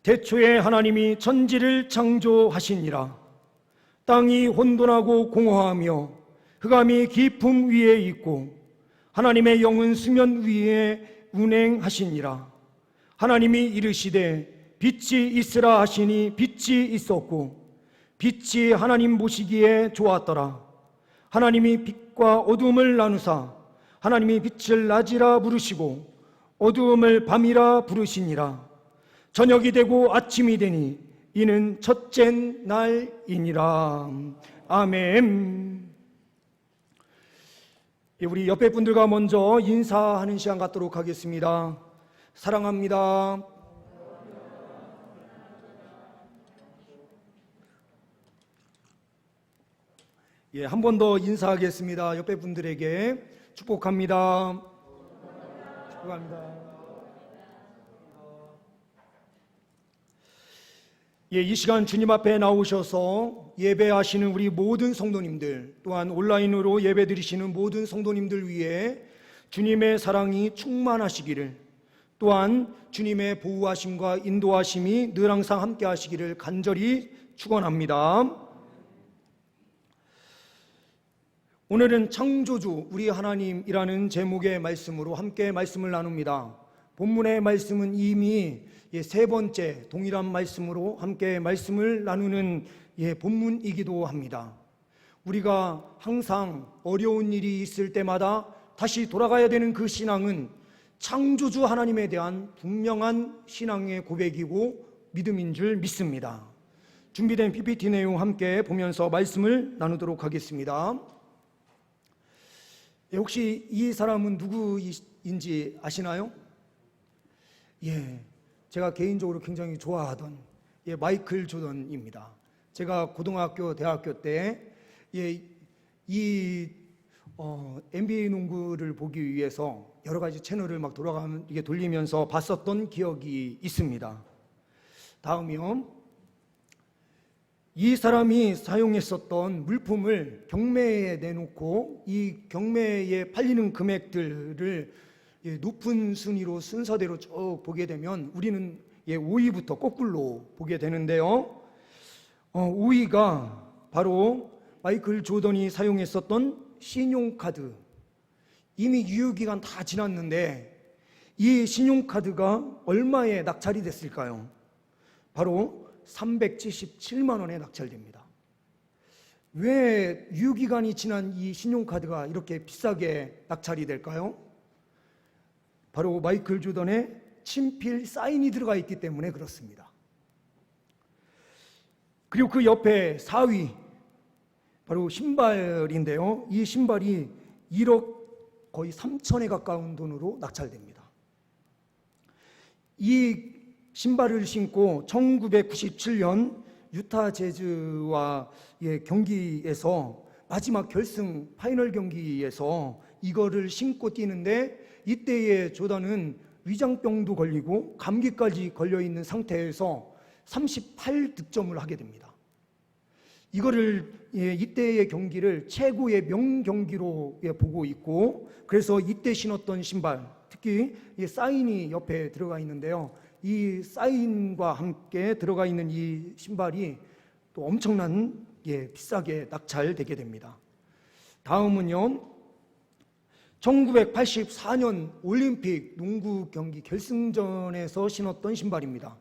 태초에 하나님이 천지를 창조하시니라. 땅이 혼돈하고 공허하며 흑암이 깊음 위에 있고 하나님의 영은 수면 위에 운행하시니라. 하나님이 이르시되 빛이 있으라 하시니 빛이 있었고 빛이 하나님 보시기에 좋았더라. 하나님이 빛과 어두움을 나누사 하나님이 빛을 낮이라 부르시고 어두움을 밤이라 부르시니라. 저녁이 되고 아침이 되니 이는 첫째 날이니라. 아멘. 우리 옆에 분들과 먼저 인사하는 시간 갖도록 하겠습니다. 사랑합니다. 한 번 더 인사하겠습니다. 옆에 분들에게 축복합니다. 축복합니다. 이 시간 주님 앞에 나오셔서 예배하시는 우리 모든 성도님들, 또한 온라인으로 예배 드리시는 모든 성도님들 위해 주님의 사랑이 충만하시기를, 또한 주님의 보호하심과 인도하심이 늘 항상 함께 하시기를 간절히 축원합니다. 오늘은 창조주 우리 하나님이라는 제목의 말씀으로 함께 말씀을 나눕니다. 본문의 말씀은 이미 세 번째 동일한 말씀으로 함께 말씀을 나누는 본문이기도 합니다. 우리가 항상 어려운 일이 있을 때마다 다시 돌아가야 되는 그 신앙은 창조주 하나님에 대한 분명한 신앙의 고백이고 믿음인 줄 믿습니다. 준비된 PPT 내용 함께 보면서 말씀을 나누도록 하겠습니다. 혹시 이 사람은 누구인지 아시나요? 제가 개인적으로 굉장히 좋아하던 마이클 조던입니다. 제가 고등학교, 대학교 때 NBA 농구를 보기 위해서 여러 가지 채널을 막 돌리면서 봤었던 기억이 있습니다. 다음이요. 이 사람이 사용했었던 물품을 경매에 내놓고 이 경매에 팔리는 금액들을 높은 순위로 순서대로 쭉 보게 되면 우리는 5위부터 거꾸로 보게 되는데요. 5위가 바로 마이클 조던이 사용했었던 신용카드. 이미 유효기간 다 지났는데 이 신용카드가 얼마에 낙찰이 됐을까요? 바로 377만 원에 낙찰됩니다. 왜 유효기간이 지난 이 신용카드가 이렇게 비싸게 낙찰이 될까요? 바로 마이클 조던의 친필 사인이 들어가 있기 때문에 그렇습니다. 그리고 그 옆에 4위 바로 신발인데요. 이 신발이 1억 거의 3천에 가까운 돈으로 낙찰됩니다. 이 신발을 신고 1997년 유타 재즈와 경기에서 마지막 결승 파이널 경기에서 이거를 신고 뛰는데 이때의 조던은 위장병도 걸리고 감기까지 걸려있는 상태에서 38득점을 하게 됩니다. 이거를 이때의 경기를 최고의 명경기로 보고 있고, 그래서 이때 신었던 신발, 특히 사인이 옆에 들어가 있는데요. 이 사인과 함께 들어가 있는 이 신발이 또 엄청난 비싸게 낙찰되게 됩니다. 다음은요, 1984년 올림픽 농구 경기 결승전에서 신었던 신발입니다.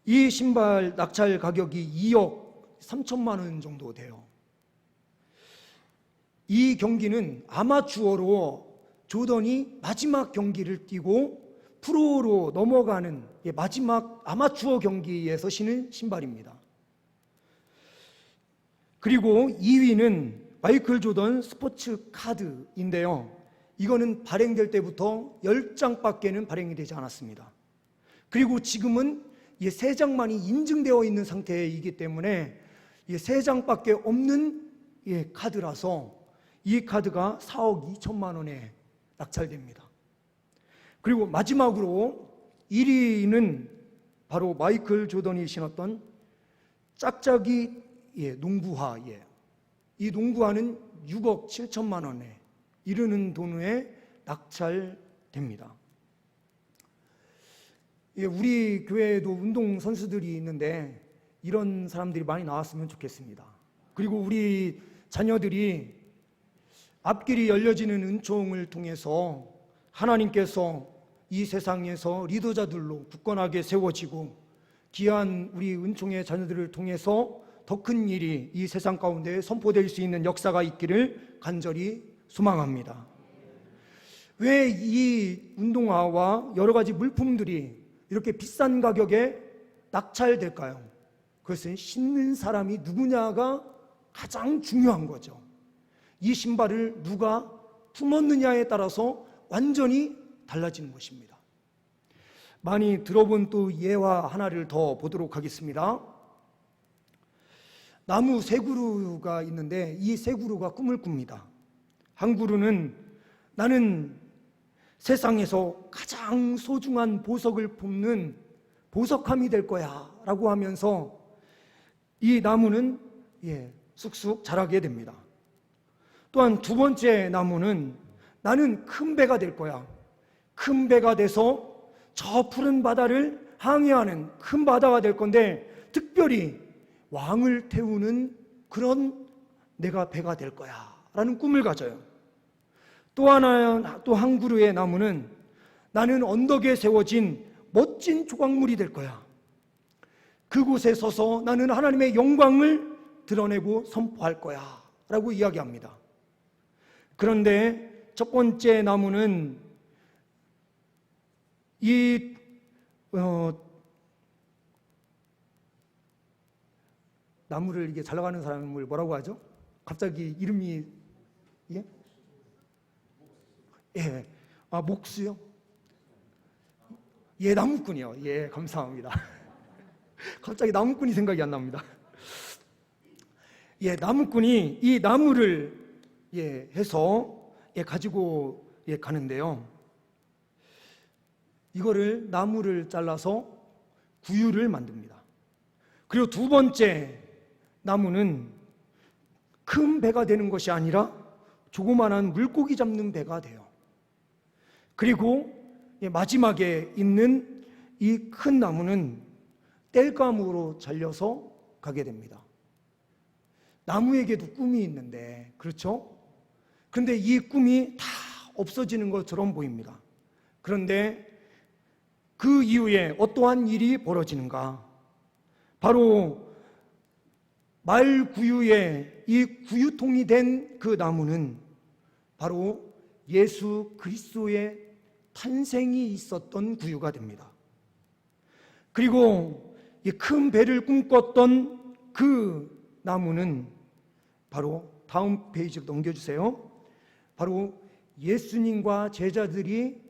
이 신발 낙찰 가격이 2억 3천만 원 정도 돼요. 이 경기는 아마추어로 조던이 마지막 경기를 뛰고 프로로 넘어가는 마지막 아마추어 경기에서 신은 신발입니다. 그리고 2위는 마이클 조던 스포츠 카드인데요. 이거는 발행될 때부터 10장밖에는 발행이 되지 않았습니다. 그리고 지금은 3장만이 인증되어 있는 상태이기 때문에 3장밖에 없는 카드라서 이 카드가 4억 2천만 원에 낙찰됩니다. 그리고 마지막으로 1위는 바로 마이클 조던이 신었던 짝짝이 농구화예요. 이 농구화는 6억 7천만 원에 이르는 돈에 낙찰됩니다. 우리 교회에도 운동 선수들이 있는데 이런 사람들이 많이 나왔으면 좋겠습니다. 그리고 우리 자녀들이 앞길이 열려지는 은총을 통해서 하나님께서 이 세상에서 리더자들로 굳건하게 세워지고 귀한 우리 은총의 자녀들을 통해서 더 큰 일이 이 세상 가운데 선포될 수 있는 역사가 있기를 간절히 소망합니다. 왜 이 운동화와 여러 가지 물품들이 이렇게 비싼 가격에 낙찰될까요? 그것은 신는 사람이 누구냐가 가장 중요한 거죠. 이 신발을 누가 품었느냐에 따라서 완전히 달라지는 것입니다. 많이 들어본 또 예화 하나를 더 보도록 하겠습니다. 나무 세 그루가 있는데 이 세 그루가 꿈을 꿉니다. 한 그루는 나는 세상에서 가장 소중한 보석을 품는 보석함이 될 거야 라고 하면서 이 나무는 쑥쑥 자라게 됩니다. 또한 두 번째 나무는 나는 큰 배가 될 거야. 큰 배가 돼서 저 푸른 바다를 항해하는 큰 바다가 될 건데 특별히 왕을 태우는 그런 내가 배가 될 거야 라는 꿈을 가져요. 또 한 그루의 나무는 나는 언덕에 세워진 멋진 조각물이 될 거야. 그곳에 서서 나는 하나님의 영광을 드러내고 선포할 거야 라고 이야기합니다. 그런데 첫 번째 나무는 나무를 이게 잘 나가는 사람을 뭐라고 하죠? 갑자기 이름이 목수요? 나무꾼이요. 감사합니다. 갑자기 나무꾼이 생각이 안 납니다. 나무꾼이 이 나무를 해서 가지고 가는데요. 이거를 나무를 잘라서 구유를 만듭니다. 그리고 두 번째 나무는 큰 배가 되는 것이 아니라 조그만한 물고기 잡는 배가 돼요. 그리고 마지막에 있는 이 큰 나무는 땔감으로 잘려서 가게 됩니다. 나무에게도 꿈이 있는데, 그렇죠? 그런데 이 꿈이 다 없어지는 것처럼 보입니다. 그런데 그 이후에 어떠한 일이 벌어지는가? 바로 말구유에 이 구유통이 된 그 나무는 바로 예수 그리스도의 탄생이 있었던 구유가 됩니다. 그리고 이 큰 배를 꿈꿨던 그 나무는 바로 다음 페이지 넘겨주세요. 바로 예수님과 제자들이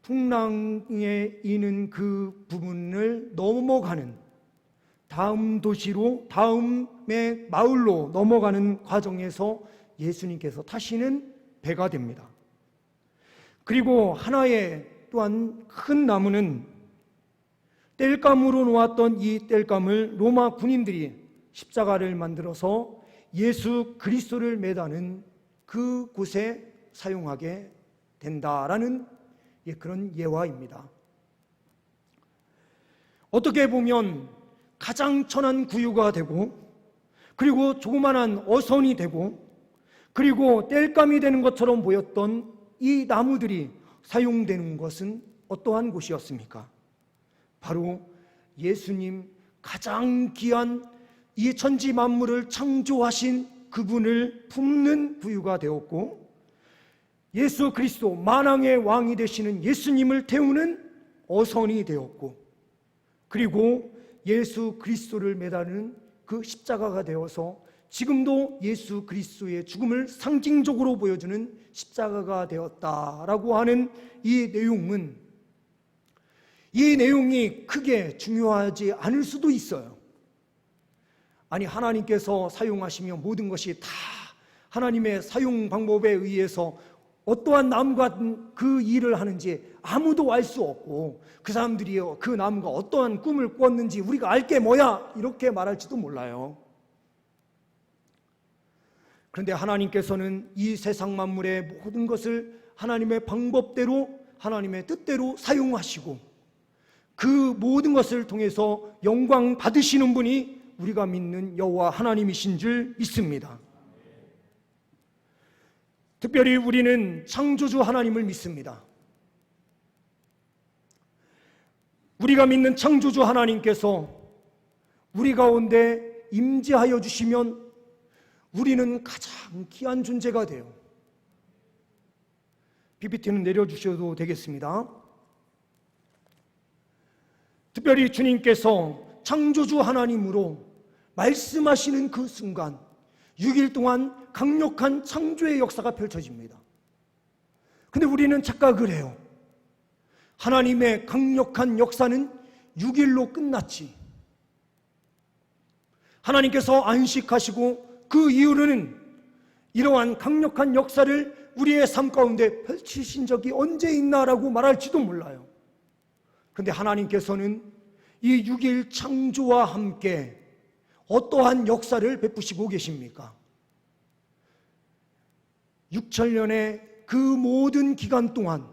풍랑에 이는 그 부분을 넘어가는 다음 도시로 다음의 마을로 넘어가는 과정에서 예수님께서 타시는 배가 됩니다. 그리고 하나의 또한 큰 나무는 땔감으로 놓았던 이 땔감을 로마 군인들이 십자가를 만들어서 예수 그리스도를 매다는 그 곳에 사용하게 된다라는 그런 예화입니다. 어떻게 보면 가장 천한 구유가 되고, 그리고 조그만한 어선이 되고, 그리고 땔감이 되는 것처럼 보였던 이 나무들이 사용되는 것은 어떠한 곳이었습니까? 바로 예수님 가장 귀한 이 천지 만물을 창조하신 그분을 품는 구유가 되었고, 예수 그리스도 만왕의 왕이 되시는 예수님을 태우는 어선이 되었고, 그리고 예수 그리스도를 매다는 그 십자가가 되어서 지금도 예수 그리스도의 죽음을 상징적으로 보여주는 십자가가 되었다라고 하는 이 내용이 크게 중요하지 않을 수도 있어요. 아니, 하나님께서 사용하시며 모든 것이 다 하나님의 사용 방법에 의해서 어떠한 나무가 그 일을 하는지 아무도 알 수 없고, 그 사람들이 그 나무가 어떠한 꿈을 꿨는지 우리가 알 게 뭐야 이렇게 말할지도 몰라요. 그런데 하나님께서는 이 세상 만물의 모든 것을 하나님의 방법대로, 하나님의 뜻대로 사용하시고, 그 모든 것을 통해서 영광 받으시는 분이 우리가 믿는 여호와 하나님이신 줄 믿습니다. 특별히 우리는 창조주 하나님을 믿습니다. 우리가 믿는 창조주 하나님께서 우리 가운데 임재하여 주시면 우리는 가장 귀한 존재가 돼요. PPT는 내려주셔도 되겠습니다. 특별히 주님께서 창조주 하나님으로 말씀하시는 그 순간 6일 동안 강력한 창조의 역사가 펼쳐집니다. 근데 우리는 착각을 해요. 하나님의 강력한 역사는 6일로 끝났지. 하나님께서 안식하시고 그 이후로는 이러한 강력한 역사를 우리의 삶 가운데 펼치신 적이 언제 있나라고 말할지도 몰라요. 그런데 하나님께서는 이 6일 창조와 함께 어떠한 역사를 베푸시고 계십니까? 6천년의 그 모든 기간 동안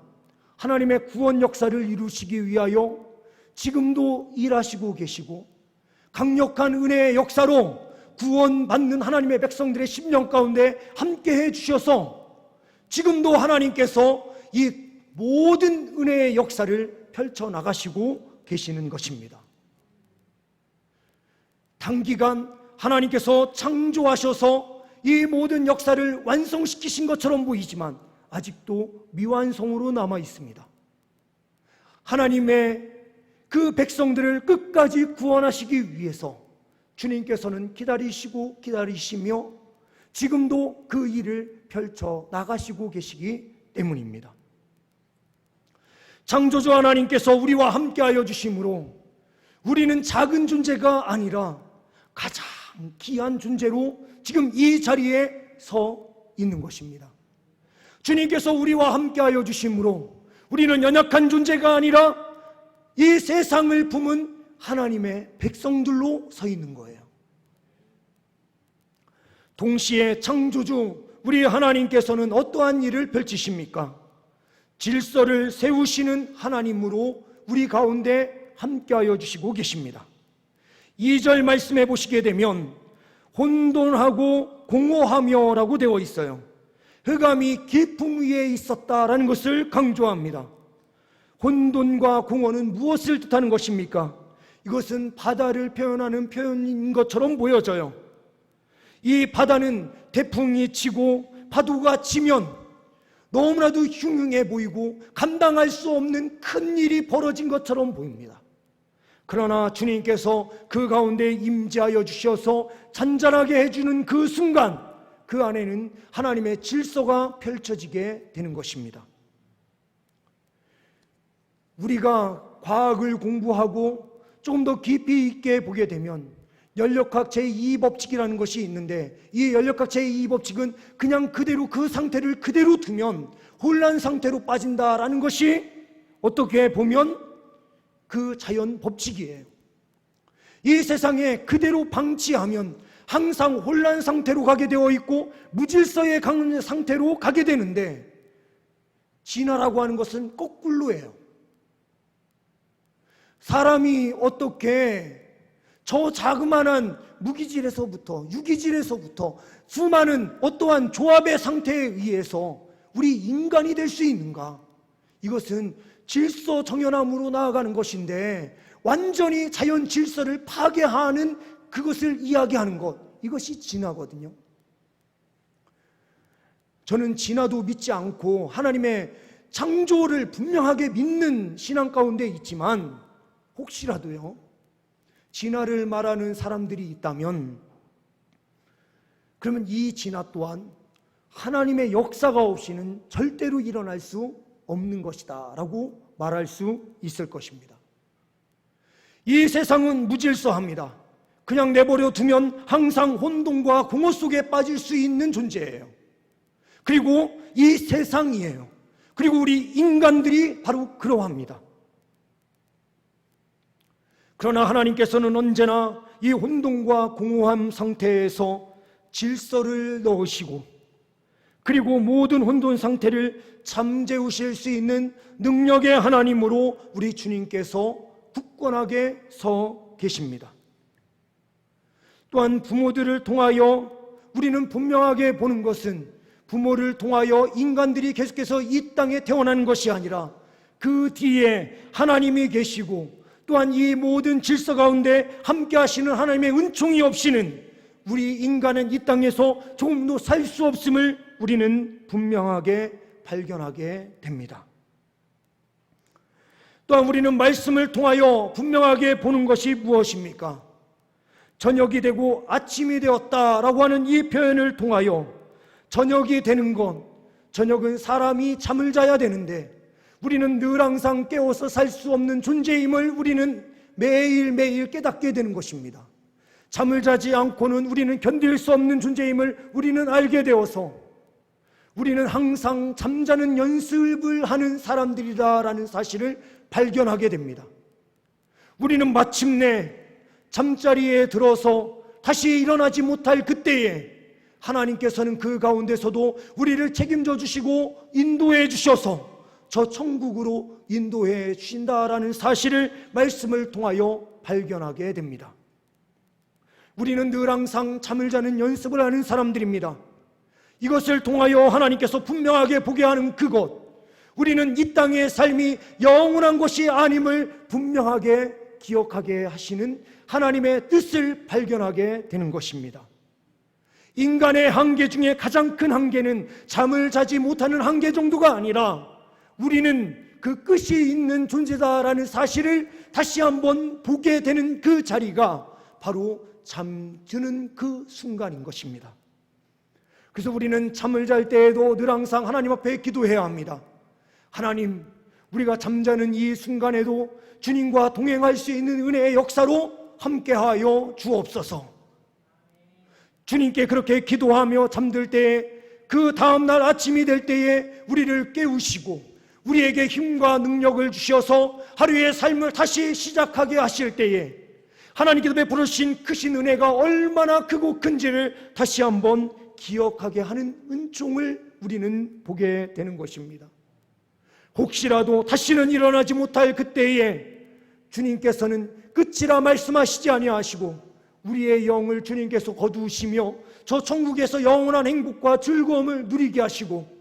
하나님의 구원 역사를 이루시기 위하여 지금도 일하시고 계시고 강력한 은혜의 역사로 구원받는 하나님의 백성들의 심령 가운데 함께해 주셔서 지금도 하나님께서 이 모든 은혜의 역사를 펼쳐나가시고 계시는 것입니다. 단기간 하나님께서 창조하셔서 이 모든 역사를 완성시키신 것처럼 보이지만 아직도 미완성으로 남아 있습니다. 하나님의 그 백성들을 끝까지 구원하시기 위해서 주님께서는 기다리시고 기다리시며 지금도 그 일을 펼쳐 나가시고 계시기 때문입니다. 창조주 하나님께서 우리와 함께하여 주심으로 우리는 작은 존재가 아니라 가장 귀한 존재로 지금 이 자리에 서 있는 것입니다. 주님께서 우리와 함께하여 주심으로 우리는 연약한 존재가 아니라 이 세상을 품은 하나님의 백성들로 서 있는 거예요. 동시에 창조주 우리 하나님께서는 어떠한 일을 펼치십니까? 질서를 세우시는 하나님으로 우리 가운데 함께하여 주시고 계십니다. 2절 말씀해 보시게 되면 혼돈하고 공허하며 라고 되어 있어요. 흑암이 깊음 위에 있었다라는 것을 강조합니다. 혼돈과 공허는 무엇을 뜻하는 것입니까? 이것은 바다를 표현하는 표현인 것처럼 보여져요. 이 바다는 태풍이 치고 파도가 치면 너무나도 흉흉해 보이고 감당할 수 없는 큰 일이 벌어진 것처럼 보입니다. 그러나 주님께서 그 가운데 임재하여 주셔서 잔잔하게 해주는 그 순간 그 안에는 하나님의 질서가 펼쳐지게 되는 것입니다. 우리가 과학을 공부하고 조금 더 깊이 있게 보게 되면 연력학 제2법칙이라는 것이 있는데 이 연력학 제2법칙은 그냥 그대로 그 상태를 그대로 두면 혼란 상태로 빠진다라는 것이 어떻게 보면 그 자연 법칙이에요. 이 세상에 그대로 방치하면 항상 혼란 상태로 가게 되어 있고 무질서의 상태로 가게 되는데 진화라고 하는 것은 거꾸로예요. 사람이 어떻게 저 자그마한 무기질에서부터 유기질에서부터 수많은 어떠한 조합의 상태에 의해서 우리 인간이 될 수 있는가? 이것은 질서 정연함으로 나아가는 것인데 완전히 자연 질서를 파괴하는 그것을 이야기하는 것, 이것이 진화거든요. 저는 진화도 믿지 않고 하나님의 창조를 분명하게 믿는 신앙 가운데 있지만 혹시라도요 진화를 말하는 사람들이 있다면 그러면 이 진화 또한 하나님의 역사가 없이는 절대로 일어날 수 없는 것이다 라고 말할 수 있을 것입니다. 이 세상은 무질서합니다. 그냥 내버려 두면 항상 혼돈과 공허 속에 빠질 수 있는 존재예요. 그리고 이 세상이에요. 그리고 우리 인간들이 바로 그러합니다. 그러나 하나님께서는 언제나 이 혼돈과 공허함 상태에서 질서를 넣으시고 그리고 모든 혼돈 상태를 잠재우실 수 있는 능력의 하나님으로 우리 주님께서 굳건하게 서 계십니다. 또한 부모들을 통하여 우리는 분명하게 보는 것은 부모를 통하여 인간들이 계속해서 이 땅에 태어나는 것이 아니라 그 뒤에 하나님이 계시고 또한 이 모든 질서 가운데 함께 하시는 하나님의 은총이 없이는 우리 인간은 이 땅에서 조금도 살 수 없음을 우리는 분명하게 발견하게 됩니다. 또한 우리는 말씀을 통하여 분명하게 보는 것이 무엇입니까? 저녁이 되고 아침이 되었다라고 하는 이 표현을 통하여 저녁이 되는 것, 저녁은 사람이 잠을 자야 되는데 우리는 늘 항상 깨워서 살 수 없는 존재임을 우리는 매일매일 깨닫게 되는 것입니다. 잠을 자지 않고는 우리는 견딜 수 없는 존재임을 우리는 알게 되어서 우리는 항상 잠자는 연습을 하는 사람들이다라는 사실을 발견하게 됩니다. 우리는 마침내 잠자리에 들어서 다시 일어나지 못할 그때에 하나님께서는 그 가운데서도 우리를 책임져 주시고 인도해 주셔서 저 천국으로 인도해 주신다라는 사실을 말씀을 통하여 발견하게 됩니다. 우리는 늘 항상 잠을 자는 연습을 하는 사람들입니다. 이것을 통하여 하나님께서 분명하게 보게 하는 그것, 우리는 이 땅의 삶이 영원한 것이 아님을 분명하게 기억하게 하시는 하나님의 뜻을 발견하게 되는 것입니다. 인간의 한계 중에 가장 큰 한계는 잠을 자지 못하는 한계 정도가 아니라 우리는 그 끝이 있는 존재다라는 사실을 다시 한번 보게 되는 그 자리가 바로 잠드는 그 순간인 것입니다. 그래서 우리는 잠을 잘 때에도 늘 항상 하나님 앞에 기도해야 합니다. 하나님, 우리가 잠자는 이 순간에도 주님과 동행할 수 있는 은혜의 역사로 함께하여 주옵소서. 주님께 그렇게 기도하며 잠들 때에 그 다음날 아침이 될 때에 우리를 깨우시고 우리에게 힘과 능력을 주셔서 하루의 삶을 다시 시작하게 하실 때에 하나님께서 베풀어 주신 크신 은혜가 얼마나 크고 큰지를 다시 한번 기억하게 하는 은총을 우리는 보게 되는 것입니다. 혹시라도 다시는 일어나지 못할 그때에 주님께서는 끝이라 말씀하시지 아니하시고 우리의 영을 주님께서 거두시며 저 천국에서 영원한 행복과 즐거움을 누리게 하시고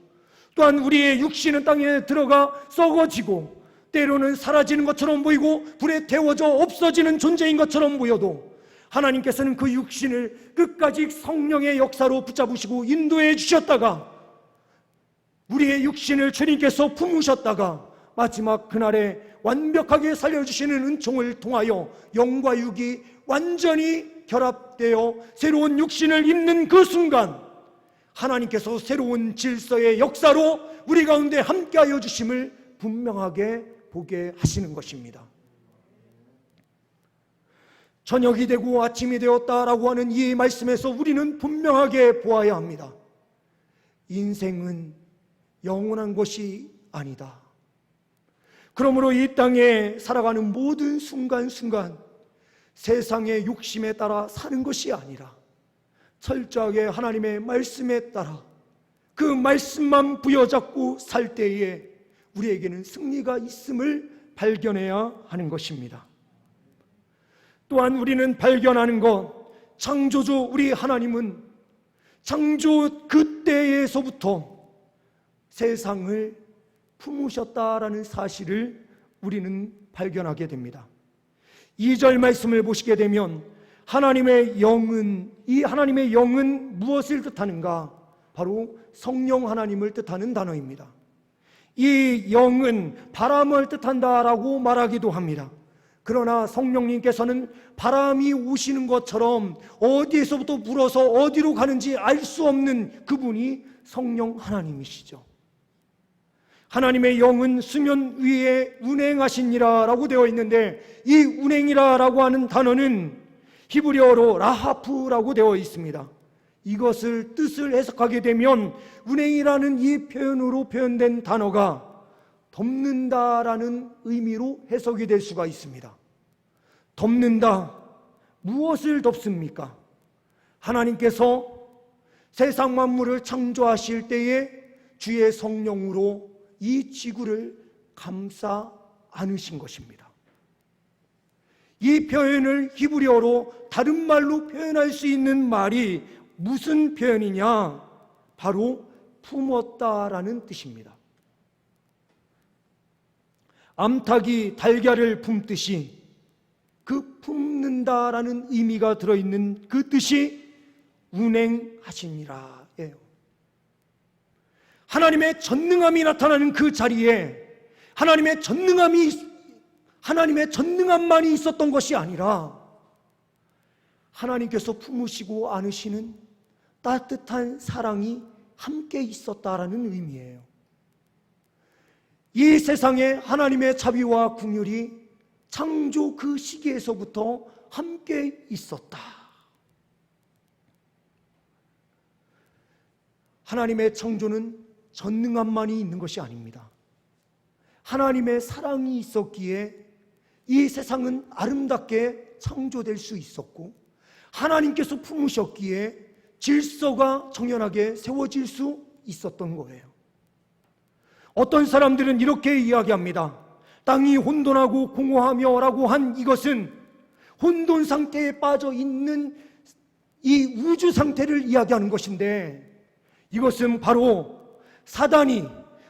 또한 우리의 육신은 땅에 들어가 썩어지고 때로는 사라지는 것처럼 보이고 불에 태워져 없어지는 존재인 것처럼 보여도 하나님께서는 그 육신을 끝까지 성령의 역사로 붙잡으시고 인도해 주셨다가 우리의 육신을 주님께서 품으셨다가 마지막 그날에 완벽하게 살려주시는 은총을 통하여 영과 육이 완전히 결합되어 새로운 육신을 입는 그 순간 하나님께서 새로운 질서의 역사로 우리 가운데 함께하여 주심을 분명하게 보게 하시는 것입니다. 저녁이 되고 아침이 되었다라고 하는 이 말씀에서 우리는 분명하게 보아야 합니다. 인생은 영원한 것이 아니다. 그러므로 이 땅에 살아가는 모든 순간순간 세상의 욕심에 따라 사는 것이 아니라 철저하게 하나님의 말씀에 따라 그 말씀만 부여잡고 살 때에 우리에게는 승리가 있음을 발견해야 하는 것입니다. 또한 우리는 발견하는 것, 창조주 우리 하나님은 창조 그때에서부터 세상을 품으셨다라는 사실을 우리는 발견하게 됩니다. 2절 말씀을 보시게 되면 하나님의 영은, 이 하나님의 영은 무엇을 뜻하는가? 바로 성령 하나님을 뜻하는 단어입니다. 이 영은 바람을 뜻한다라고 말하기도 합니다. 그러나 성령님께서는 바람이 오시는 것처럼 어디에서부터 불어서 어디로 가는지 알 수 없는 그분이 성령 하나님이시죠. 하나님의 영은 수면 위에 운행하시니라 라고 되어 있는데 이 운행이라고 하는 단어는 히브리어로 라하프라고 되어 있습니다. 이것을 뜻을 해석하게 되면 운행이라는 이 표현으로 표현된 단어가 덮는다라는 의미로 해석이 될 수가 있습니다. 덮는다, 무엇을 덮습니까? 하나님께서 세상 만물을 창조하실 때에 주의 성령으로 이 지구를 감싸 안으신 것입니다. 이 표현을 히브리어로 다른 말로 표현할 수 있는 말이 무슨 표현이냐? 바로 품었다라는 뜻입니다. 암탉이 달걀을 품듯이 그 품는다라는 의미가 들어있는 그 뜻이 운행하시니라 예요. 하나님의 전능함이 나타나는 그 자리에 하나님의 전능함만이 있었던 것이 아니라 하나님께서 품으시고 안으시는 따뜻한 사랑이 함께 있었다라는 의미예요. 이 세상에 하나님의 자비와 긍휼이 창조 그 시기에서부터 함께 있었다. 하나님의 창조는 전능함만이 있는 것이 아닙니다. 하나님의 사랑이 있었기에 이 세상은 아름답게 창조될 수 있었고, 하나님께서 품으셨기에 질서가 정연하게 세워질 수 있었던 거예요. 어떤 사람들은 이렇게 이야기합니다. 땅이 혼돈하고 공허하며 라고 한 이것은 혼돈 상태에 빠져 있는 이 우주 상태를 이야기하는 것인데, 이것은 바로 사단이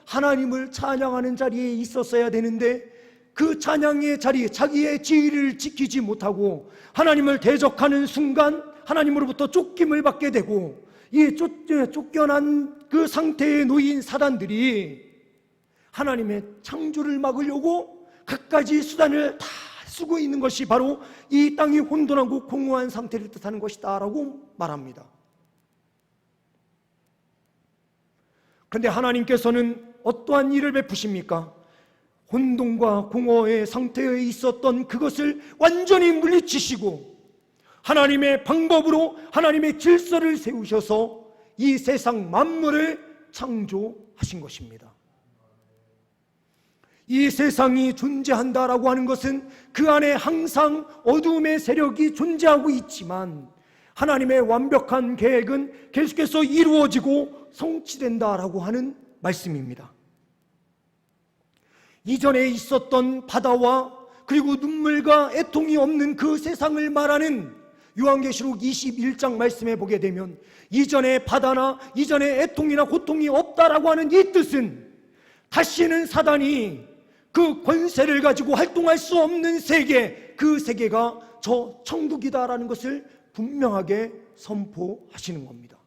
하나님을 찬양하는 자리에 있었어야 되는데 그 찬양의 자리에 자기의 지위를 지키지 못하고 하나님을 대적하는 순간 하나님으로부터 쫓김을 받게 되고, 이 쫓겨난 그 상태에 놓인 사단들이 하나님의 창조를 막으려고 갖가지 수단을 다 쓰고 있는 것이 바로 이 땅이 혼돈하고 공허한 상태를 뜻하는 것이다 라고 말합니다. 그런데 하나님께서는 어떠한 일을 베푸십니까? 혼돈과 공허의 상태에 있었던 그것을 완전히 물리치시고 하나님의 방법으로 하나님의 질서를 세우셔서 이 세상 만물을 창조하신 것입니다. 이 세상이 존재한다라고 하는 것은 그 안에 항상 어둠의 세력이 존재하고 있지만 하나님의 완벽한 계획은 계속해서 이루어지고 성취된다라고 하는 말씀입니다. 이전에 있었던 바다와 그리고 눈물과 애통이 없는 그 세상을 말하는 요한계시록 21장 말씀에 보게 되면 이전에 바다나 이전에 애통이나 고통이 없다라고 하는 이 뜻은 다시는 사단이 그 권세를 가지고 활동할 수 없는 세계, 그 세계가 저 천국이다라는 것을 분명하게 선포하시는 겁니다.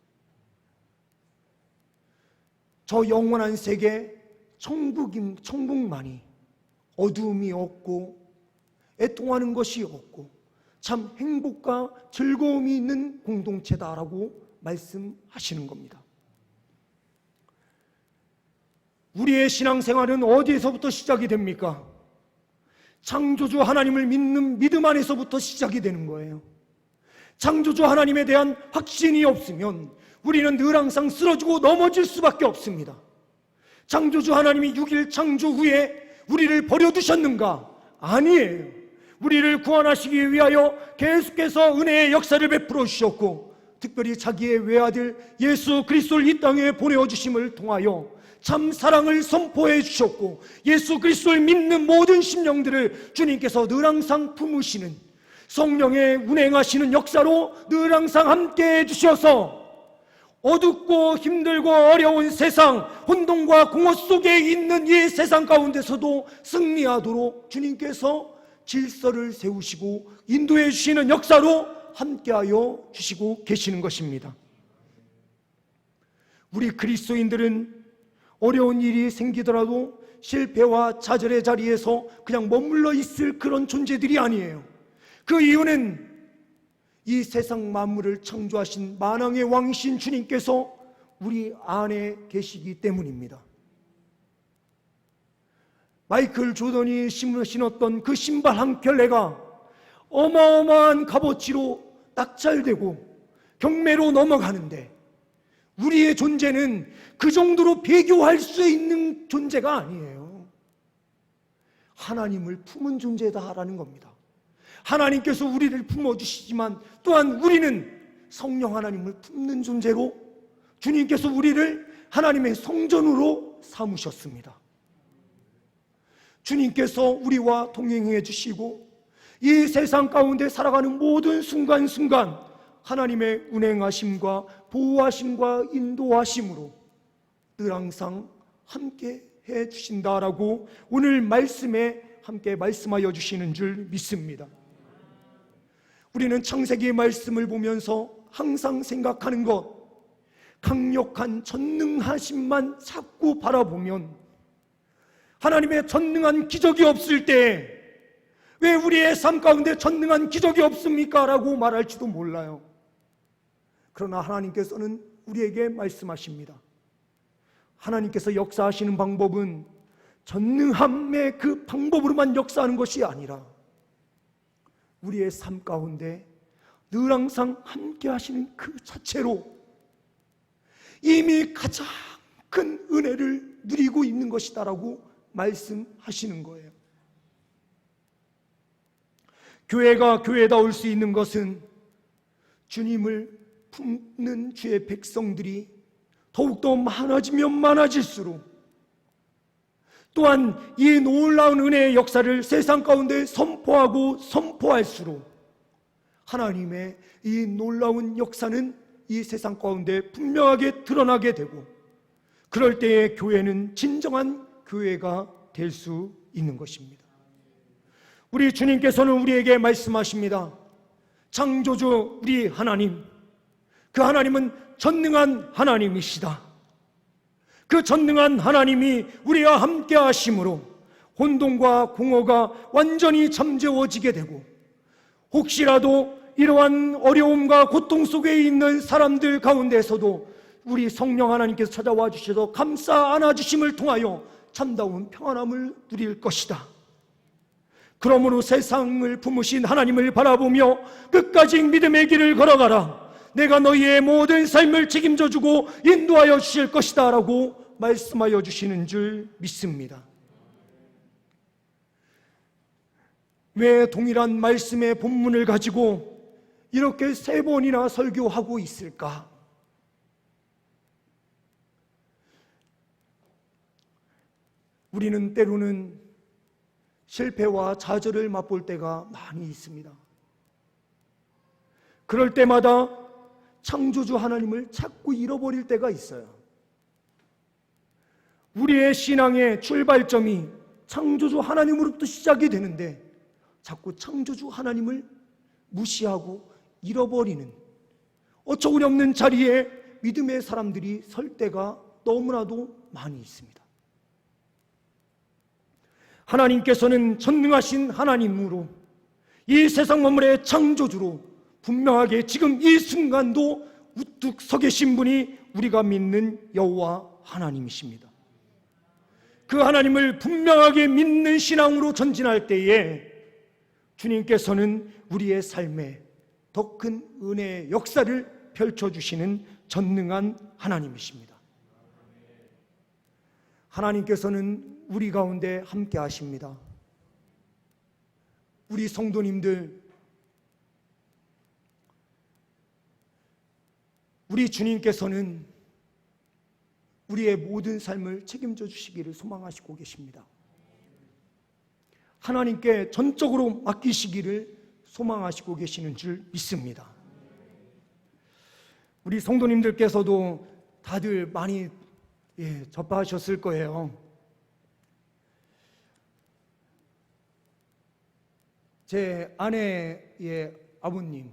저 영원한 세계, 천국만이 어두움이 없고 애통하는 것이 없고 참 행복과 즐거움이 있는 공동체다라고 말씀하시는 겁니다. 우리의 신앙생활은 어디에서부터 시작이 됩니까? 창조주 하나님을 믿는 믿음 안에서부터 시작이 되는 거예요. 창조주 하나님에 대한 확신이 없으면 우리는 늘 항상 쓰러지고 넘어질 수밖에 없습니다. 창조주 하나님이 6일 창조 후에 우리를 버려두셨는가? 아니에요. 우리를 구원하시기 위하여 계속해서 은혜의 역사를 베풀어 주셨고, 특별히 자기의 외아들 예수 그리스도를 이 땅에 보내주심을 통하여 참 사랑을 선포해 주셨고, 예수 그리스도를 믿는 모든 심령들을 주님께서 늘 항상 품으시는 성령의 운행하시는 역사로 늘 항상 함께해 주셔서 어둡고 힘들고 어려운 세상, 혼돈과 공허 속에 있는 이 세상 가운데서도 승리하도록 주님께서 질서를 세우시고 인도해 주시는 역사로 함께하여 주시고 계시는 것입니다. 우리 그리스도인들은 어려운 일이 생기더라도 실패와 좌절의 자리에서 그냥 머물러 있을 그런 존재들이 아니에요. 그 이유는 이 세상 만물을 창조하신 만왕의 왕이신 주님께서 우리 안에 계시기 때문입니다. 마이클 조던이 신었던 그 신발 한 켤레가 어마어마한 값어치로 낙찰되고 경매로 넘어가는데, 우리의 존재는 그 정도로 비교할 수 있는 존재가 아니에요. 하나님을 품은 존재다라는 겁니다. 하나님께서 우리를 품어주시지만 또한 우리는 성령 하나님을 품는 존재로 주님께서 우리를 하나님의 성전으로 삼으셨습니다. 주님께서 우리와 동행해 주시고 이 세상 가운데 살아가는 모든 순간순간 하나님의 운행하심과 보호하심과 인도하심으로 늘 항상 함께 해 주신다라고 오늘 말씀에 함께 말씀하여 주시는 줄 믿습니다. 우리는 창세기 말씀을 보면서 항상 생각하는 것, 강력한 전능하심만 자꾸 바라보면 하나님의 전능한 기적이 없을 때 왜 우리의 삶 가운데 전능한 기적이 없습니까? 라고 말할지도 몰라요. 그러나 하나님께서는 우리에게 말씀하십니다. 하나님께서 역사하시는 방법은 전능함의 그 방법으로만 역사하는 것이 아니라 우리의 삶 가운데 늘 항상 함께 하시는 그 자체로 이미 가장 큰 은혜를 누리고 있는 것이다라고 말씀하시는 거예요. 교회가 교회다울 수 있는 것은 주님을 품는 주의 백성들이 더욱더 많아지면 많아질수록, 또한 이 놀라운 은혜의 역사를 세상 가운데 선포하고 선포할수록 하나님의 이 놀라운 역사는 이 세상 가운데 분명하게 드러나게 되고, 그럴 때에 교회는 진정한 교회가 될 수 있는 것입니다. 우리 주님께서는 우리에게 말씀하십니다. 창조주 우리 하나님, 그 하나님은 전능한 하나님이시다. 그 전능한 하나님이 우리와 함께 하심으로 혼돈과 공허가 완전히 잠재워지게 되고, 혹시라도 이러한 어려움과 고통 속에 있는 사람들 가운데서도 우리 성령 하나님께서 찾아와 주셔서 감싸 안아주심을 통하여 참다운 평안함을 누릴 것이다. 그러므로 세상을 품으신 하나님을 바라보며 끝까지 믿음의 길을 걸어가라. 내가 너희의 모든 삶을 책임져 주고 인도하여 주실 것이다 라고 말씀하여 주시는 줄 믿습니다. 왜 동일한 말씀의 본문을 가지고 이렇게 3번이나 설교하고 있을까? 우리는 때로는 실패와 좌절을 맛볼 때가 많이 있습니다. 그럴 때마다 창조주 하나님을 자꾸 잃어버릴 때가 있어요. 우리의 신앙의 출발점이 창조주 하나님으로부터 시작이 되는데 자꾸 창조주 하나님을 무시하고 잃어버리는, 어처구니 없는 자리에 믿음의 사람들이 설 때가 너무나도 많이 있습니다. 하나님께서는 전능하신 하나님으로 이 세상 만물의 창조주로 분명하게 지금 이 순간도 우뚝 서 계신 분이 우리가 믿는 여호와 하나님이십니다. 그 하나님을 분명하게 믿는 신앙으로 전진할 때에 주님께서는 우리의 삶에 더 큰 은혜의 역사를 펼쳐주시는 전능한 하나님이십니다. 하나님께서는 우리 가운데 함께 하십니다. 우리 성도님들, 우리 주님께서는 우리의 모든 삶을 책임져 주시기를 소망하시고 계십니다. 하나님께 전적으로 맡기시기를 소망하시고 계시는 줄 믿습니다. 우리 성도님들께서도 다들 많이 접하셨을 거예요. 제 아내의 아버님,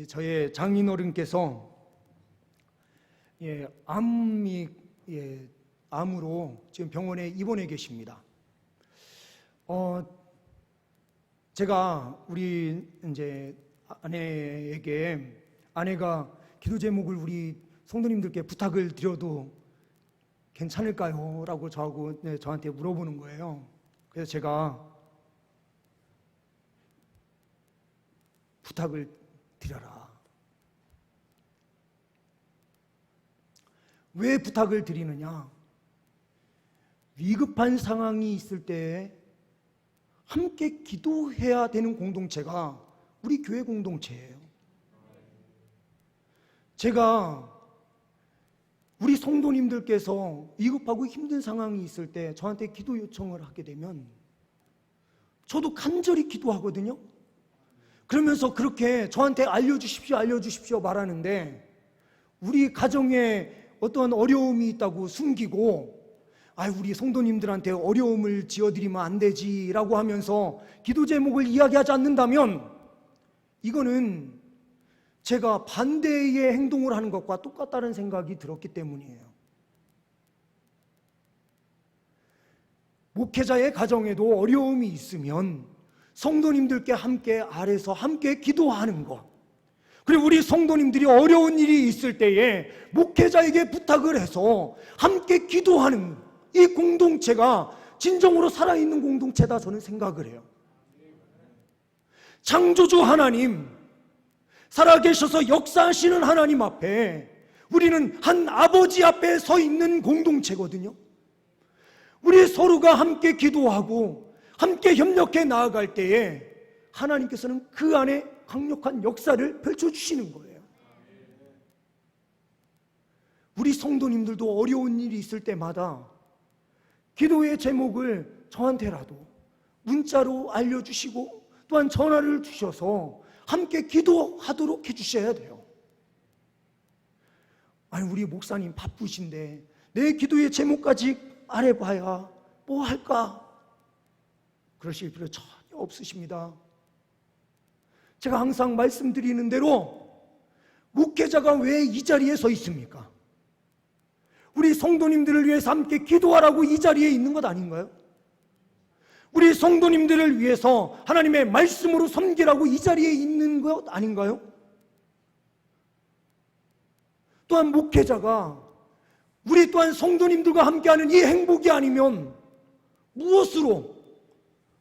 저의 장인어른께서 암으로 지금 병원에 입원해 계십니다. 제가 우리 이제 아내에게, 아내가 기도 제목을 우리 성도님들께 부탁을 드려도 괜찮을까요? 라고 저한테 물어보는 거예요. 그래서 제가 부탁을 드려라. 왜 부탁을 드리느냐? 위급한 상황이 있을 때 함께 기도해야 되는 공동체가 우리 교회 공동체예요. 제가 우리 성도님들께서 위급하고 힘든 상황이 있을 때 저한테 기도 요청을 하게 되면 저도 간절히 기도하거든요. 그러면서 그렇게 저한테 알려주십시오 말하는데, 우리 가정에 어떤 어려움이 있다고 숨기고, 우리 성도님들한테 어려움을 지어드리면 안 되지라고 하면서 기도 제목을 이야기하지 않는다면, 이거는 제가 반대의 행동을 하는 것과 똑같다는 생각이 들었기 때문이에요. 목회자의 가정에도 어려움이 있으면 성도님들께 함께 아래서 함께 기도하는 것, 그리고 우리 성도님들이 어려운 일이 있을 때에 목회자에게 부탁을 해서 함께 기도하는 이 공동체가 진정으로 살아있는 공동체다, 저는 생각을 해요. 창조주 하나님, 살아계셔서 역사하시는 하나님 앞에 우리는 한 아버지 앞에 서 있는 공동체거든요. 우리 서로가 함께 기도하고 함께 협력해 나아갈 때에 하나님께서는 그 안에 강력한 역사를 펼쳐주시는 거예요. 우리 성도님들도 어려운 일이 있을 때마다 기도의 제목을 저한테라도 문자로 알려주시고 또한 전화를 주셔서 함께 기도하도록 해주셔야 돼요. 우리 목사님 바쁘신데 내 기도의 제목까지 알아봐야 뭐 할까? 그러실 필요 전혀 없으십니다. 제가 항상 말씀드리는 대로 목회자가 왜 이 자리에 서 있습니까? 우리 성도님들을 위해서 함께 기도하라고 이 자리에 있는 것 아닌가요? 우리 성도님들을 위해서 하나님의 말씀으로 섬기라고 이 자리에 있는 것 아닌가요? 또한 목회자가 우리 또한 성도님들과 함께하는 이 행복이 아니면 무엇으로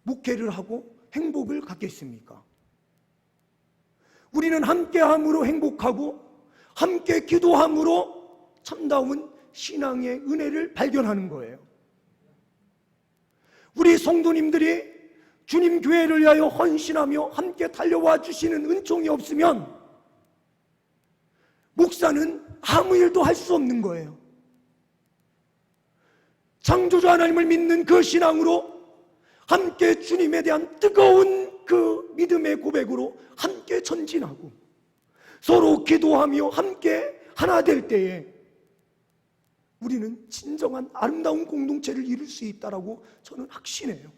목회를 하고 행복을 갖겠습니까? 우리는 함께함으로 행복하고 함께 기도함으로 참다운 신앙의 은혜를 발견하는 거예요. 우리 성도님들이 주님 교회를 위하여 헌신하며 함께 달려와 주시는 은총이 없으면 목사는 아무 일도 할 수 없는 거예요. 창조주 하나님을 믿는 그 신앙으로 함께 주님에 대한 뜨거운 그 믿음의 고백으로 함께 전진하고 서로 기도하며 함께 하나 될 때에 우리는 진정한 아름다운 공동체를 이룰 수 있다라고 저는 확신해요.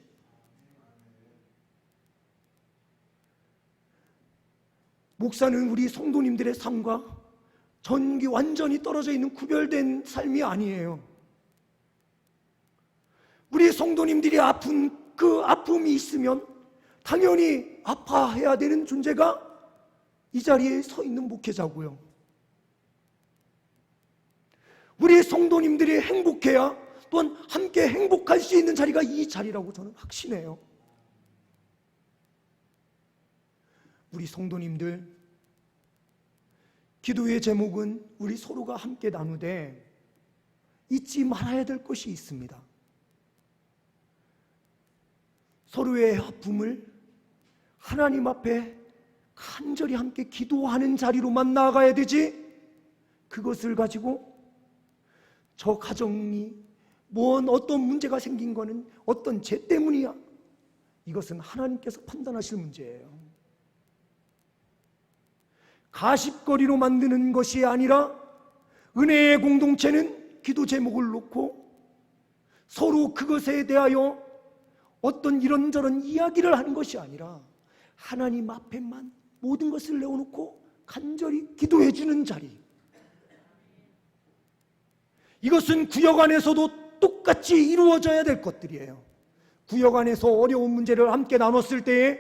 목사는 우리 성도님들의 삶과 완전히 떨어져 있는 구별된 삶이 아니에요. 우리 성도님들이 아픈 그 아픔이 있으면 당연히 아파해야 되는 존재가 이 자리에 서 있는 목회자고요. 우리 성도님들이 행복해야 또한 함께 행복할 수 있는 자리가 이 자리라고 저는 확신해요. 우리 성도님들, 기도의 제목은 우리 서로가 함께 나누되 잊지 말아야 될 것이 있습니다. 서로의 아픔을 하나님 앞에 간절히 함께 기도하는 자리로만 나아가야 되지, 그것을 가지고 저 가정이 어떤 문제가 생긴 거는 어떤 죄 때문이야, 이것은 하나님께서 판단하실 문제예요. 가십거리로 만드는 것이 아니라 은혜의 공동체는 기도 제목을 놓고 서로 그것에 대하여 어떤 이런저런 이야기를 하는 것이 아니라 하나님 앞에만 모든 것을 내어놓고 간절히 기도해 주는 자리, 이것은 구역 안에서도 똑같이 이루어져야 될 것들이에요. 구역 안에서 어려운 문제를 함께 나눴을 때에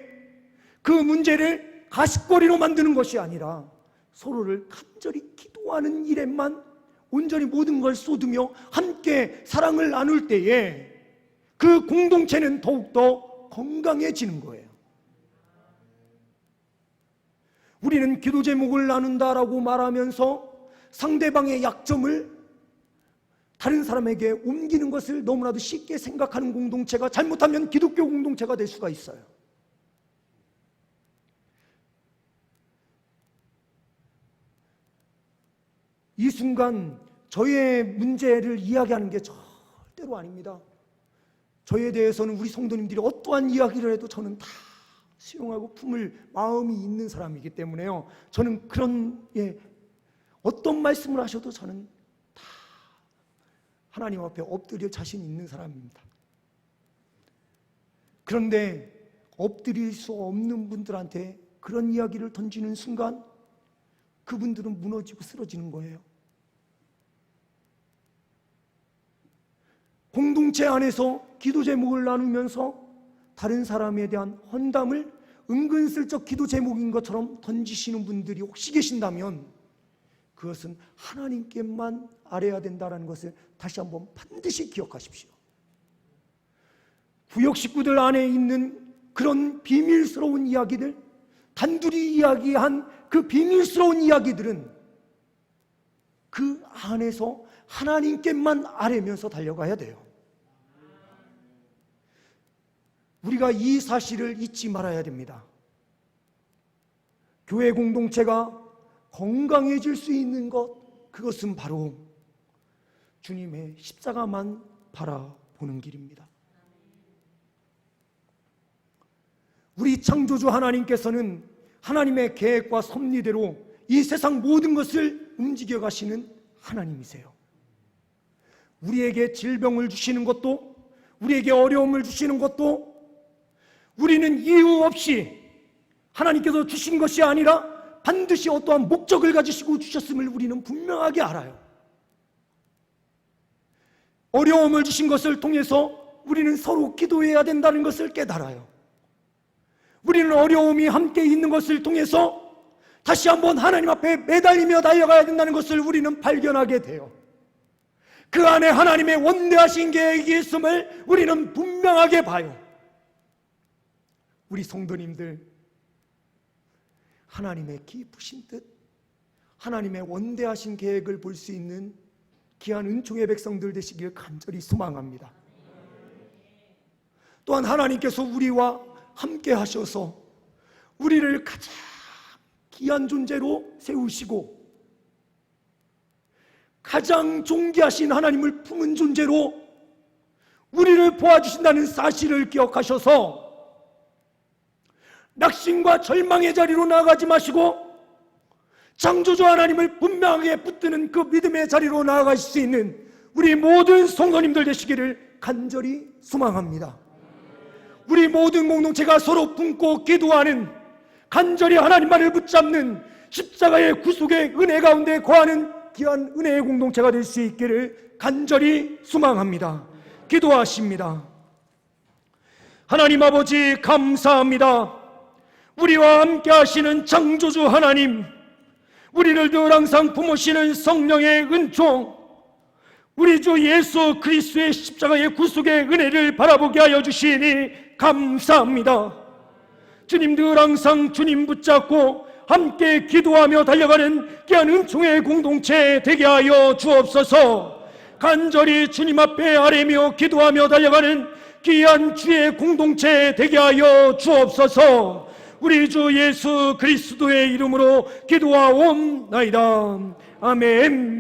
그 문제를 가십거리로 만드는 것이 아니라 서로를 간절히 기도하는 일에만 온전히 모든 걸 쏟으며 함께 사랑을 나눌 때에 그 공동체는 더욱더 건강해지는 거예요. 우리는 기도 제목을 나눈다라고 말하면서 상대방의 약점을 다른 사람에게 옮기는 것을 너무나도 쉽게 생각하는 공동체가 잘못하면 기독교 공동체가 될 수가 있어요. 이 순간 저의 문제를 이야기하는 게 절대로 아닙니다. 저에 대해서는 우리 성도님들이 어떠한 이야기를 해도 저는 다 수용하고 품을 마음이 있는 사람이기 때문에요. 저는 그런 어떤 말씀을 하셔도 저는 다 하나님 앞에 엎드릴 자신 있는 사람입니다. 그런데 엎드릴 수 없는 분들한테 그런 이야기를 던지는 순간 그분들은 무너지고 쓰러지는 거예요. 공동체 안에서 기도 제목을 나누면서 다른 사람에 대한 헌담을 은근슬쩍 기도 제목인 것처럼 던지시는 분들이 혹시 계신다면 그것은 하나님께만 아뢰야 된다는 것을 다시 한번 반드시 기억하십시오. 구역 식구들 안에 있는 그런 비밀스러운 이야기들, 단둘이 이야기한 그 비밀스러운 이야기들은 그 안에서 하나님께만 아뢰면서 달려가야 돼요. 우리가 이 사실을 잊지 말아야 됩니다. 교회 공동체가 건강해질 수 있는 것, 그것은 바로 주님의 십자가만 바라보는 길입니다. 우리 창조주 하나님께서는 하나님의 계획과 섭리대로 이 세상 모든 것을 움직여 가시는 하나님이세요. 우리에게 질병을 주시는 것도, 우리에게 어려움을 주시는 것도 우리는 이유 없이 하나님께서 주신 것이 아니라 반드시 어떠한 목적을 가지시고 주셨음을 우리는 분명하게 알아요. 어려움을 주신 것을 통해서 우리는 서로 기도해야 된다는 것을 깨달아요. 우리는 어려움이 함께 있는 것을 통해서 다시 한번 하나님 앞에 매달리며 달려가야 된다는 것을 우리는 발견하게 돼요. 그 안에 하나님의 원대하신 계획이 있음을 우리는 분명하게 봐요. 우리 성도님들, 하나님의 기쁘신 뜻, 하나님의 원대하신 계획을 볼 수 있는 귀한 은총의 백성들 되시길 간절히 소망합니다. 또한 하나님께서 우리와 함께 하셔서 우리를 가장 귀한 존재로 세우시고 가장 존귀하신 하나님을 품은 존재로 우리를 보아주신다는 사실을 기억하셔서 낙심과 절망의 자리로 나아가지 마시고 창조주 하나님을 분명하게 붙드는 그 믿음의 자리로 나아가실 수 있는 우리 모든 성도님들 되시기를 간절히 소망합니다. 우리 모든 공동체가 서로 품고 기도하는, 간절히 하나님만을 붙잡는 십자가의 구속의 은혜 가운데 거하는 귀한 은혜의 공동체가 될 수 있기를 간절히 소망합니다. 기도하십니다. 하나님 아버지 감사합니다. 우리와 함께 하시는 창조주 하나님, 우리를 늘 항상 품으시는 성령의 은총, 우리 주 예수 그리스도의 십자가의 구속의 은혜를 바라보게 하여 주시니 감사합니다. 주님, 늘 항상 주님 붙잡고 함께 기도하며 달려가는 귀한 은총의 공동체 되게 하여 주옵소서. 간절히 주님 앞에 아뢰며 기도하며 달려가는 귀한 주의 공동체 되게 하여 주옵소서. 우리 주 예수 그리스도의 이름으로 기도하옵나이다. 아멘.